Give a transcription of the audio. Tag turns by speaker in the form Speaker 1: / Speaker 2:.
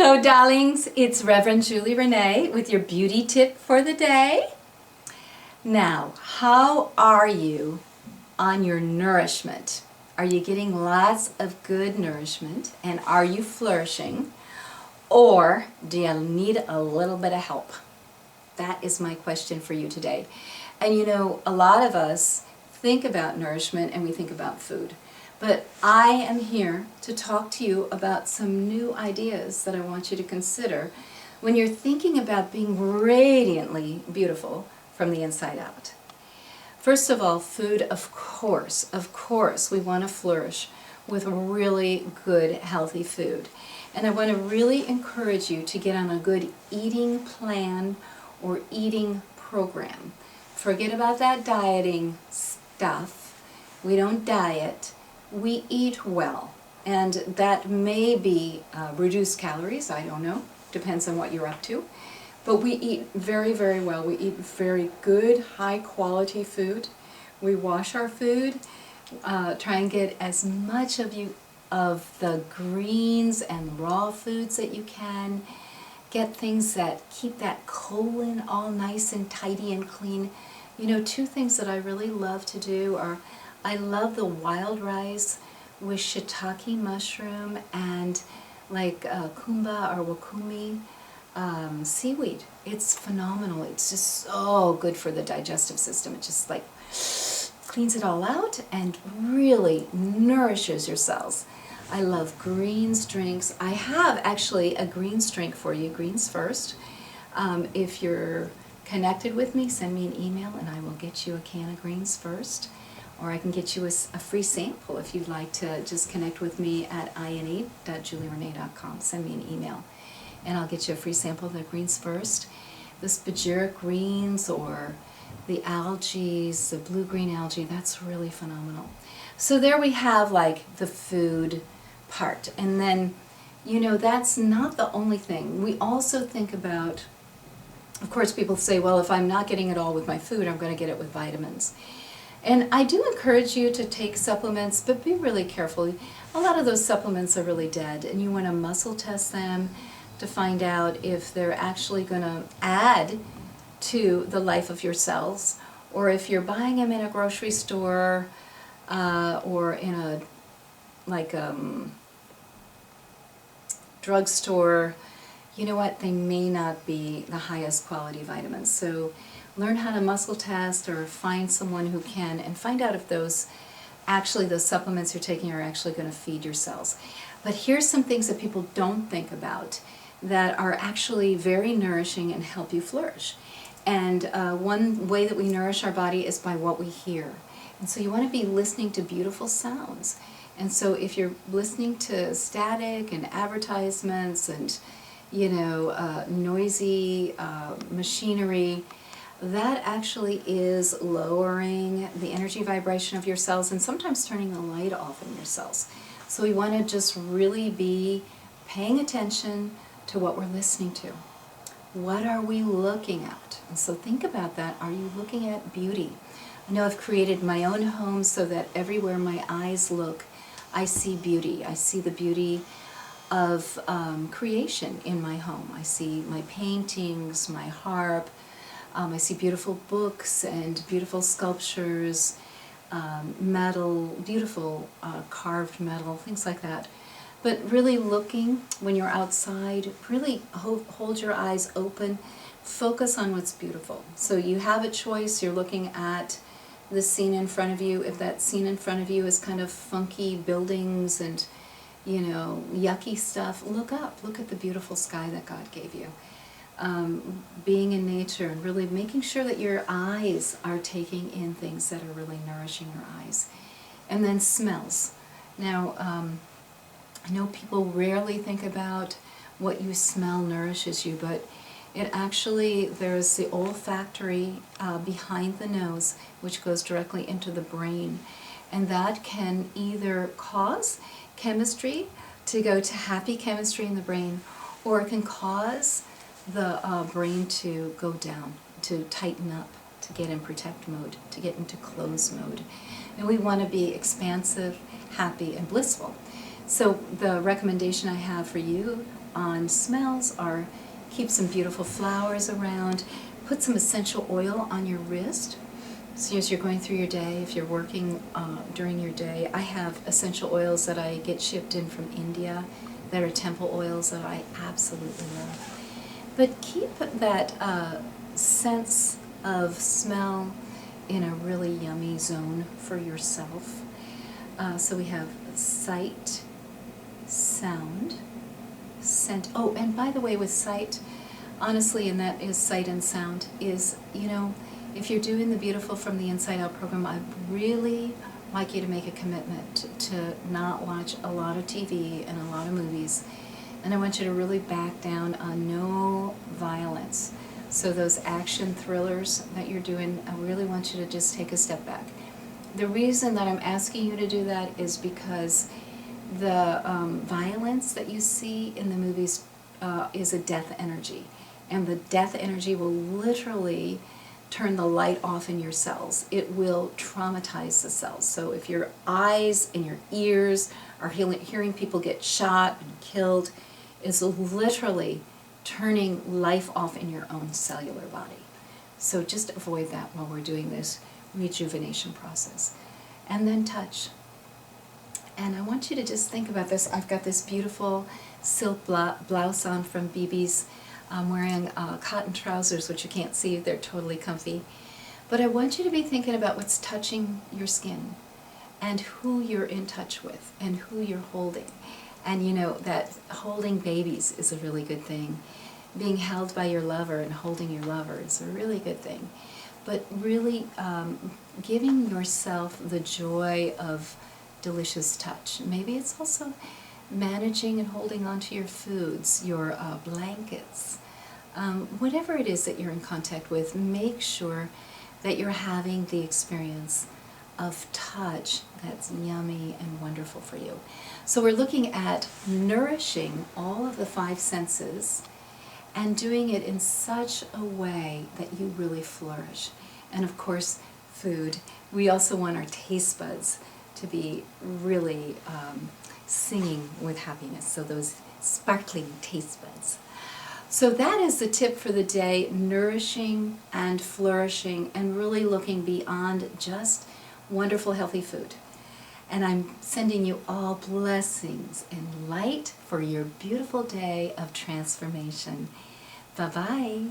Speaker 1: Hello, darlings. It's Reverend Julie Renee with your beauty tip for the day. Now, how are you on your nourishment? Are you getting lots of good nourishment and are you flourishing? Or do you need a little bit of help? That is my question for you today. And you know, a lot of us think about nourishment and we think about food. But I am here to talk to you about some new ideas that I want you to consider when you're thinking about being radiantly beautiful from the inside out. First of all, food, of course, we want to flourish with really good, healthy food. And I want to really encourage you to get on a good eating plan or eating program. Forget about that dieting stuff. We don't diet. We eat well, and that may be reduced calories, I don't know, depends on what you're up to. But we eat very, very well. We eat very good, high quality food. We wash our food, try and get as much of the greens and raw foods that you can. Get things that keep that colon all nice and tidy and clean. You know, two things that I really love to do are I love the wild rice with shiitake mushroom and like kumba or wakumi seaweed. It's phenomenal. It's just so good for the digestive system. It just like cleans it all out and really nourishes your cells. I love greens drinks. I have actually a greens drink for you, Greens First. If you're connected with me, send me an email and I will get you a can of Greens First. Or I can get you a free sample if you'd like to just connect with me at ina.julierenee.com. Send me an email and I'll get you a free sample of the Greens First. The spagyric greens or the algae, the blue-green algae, that's really phenomenal. So there we have like the food part. And then, you know, that's not the only thing. We also think about, of course, people say, well, if I'm not getting it all with my food, I'm going to get it with vitamins. And I do encourage you to take supplements, but be really careful. A lot of those supplements are really dead, and you want to muscle test them to find out if they're actually going to add to the life of your cells, or if you're buying them in a grocery store or in a drugstore. You know what? They may not be the highest quality vitamins. So learn how to muscle test or find someone who can and find out if those supplements you're taking are actually going to feed your cells. But here's some things that people don't think about that are actually very nourishing and help you flourish. And one way that we nourish our body is by what we hear. And so you want to be listening to beautiful sounds. And so if you're listening to static and advertisements and, you know, noisy machinery, that actually is lowering the energy vibration of your cells and sometimes turning the light off in your cells. So we want to just really be paying attention to what we're listening to. What are we looking at? And so think about that. Are you looking at beauty? I know I've created my own home so that everywhere my eyes look, I see beauty. I see the beauty of creation in my home. I see my paintings, my harp. I see beautiful books and beautiful sculptures, metal, beautiful carved metal, things like that. But really looking when you're outside, really hold your eyes open, focus on what's beautiful. So you have a choice, you're looking at the scene in front of you. If that scene in front of you is kind of funky buildings and, you know, yucky stuff, look up, look at the beautiful sky that God gave you. Being in nature and really making sure that your eyes are taking in things that are really nourishing your eyes. And then smells. Now, I know people rarely think about what you smell nourishes you, but it actually, there's the olfactory behind the nose, which goes directly into the brain. And that can either cause chemistry to go to happy chemistry in the brain, or it can cause the brain to go down, to tighten up, to get in protect mode, to get into close mode. And we want to be expansive, happy, and blissful. So the recommendation I have for you on smells are keep some beautiful flowers around, put some essential oil on your wrist. So as you're going through your day, if you're working during your day, I have essential oils that I get shipped in from India that are temple oils that I absolutely love. But keep that sense of smell in a really yummy zone for yourself. So we have sight, sound, scent. Oh, and by the way, with sight, honestly, and that is sight and sound, is, if you're doing the Beautiful from the Inside Out program, I'd really like you to make a commitment to not watch a lot of TV and a lot of movies. And I want you to really back down on no violence. So those action thrillers that you're doing, I really want you to just take a step back. The reason that I'm asking you to do that is because the violence that you see in the movies is a death energy. And the death energy will literally turn the light off in your cells. It will traumatize the cells. So if your eyes and your ears are hearing people get shot and killed, it's literally turning life off in your own cellular body. So just avoid that while we're doing this rejuvenation process. And then touch. And I want you to just think about this. I've got this beautiful silk blouse on from BB's. I'm wearing cotton trousers, which you can't see. They're totally comfy. But I want you to be thinking about what's touching your skin and who you're in touch with and who you're holding. And that holding babies is a really good thing. Being held by your lover and holding your lover is a really good thing. But really giving yourself the joy of delicious touch. Maybe it's also managing and holding on to your foods, your blankets. Whatever it is that you're in contact with, make sure that you're having the experience of touch that's yummy and wonderful for you. So we're looking at nourishing all of the five senses and doing it in such a way that you really flourish. And of course, food. We also want our taste buds to be really singing with happiness, so those sparkling taste buds. So that is the tip for the day, nourishing and flourishing and really looking beyond just wonderful healthy food. And I'm sending you all blessings and light for your beautiful day of transformation. Bye-bye.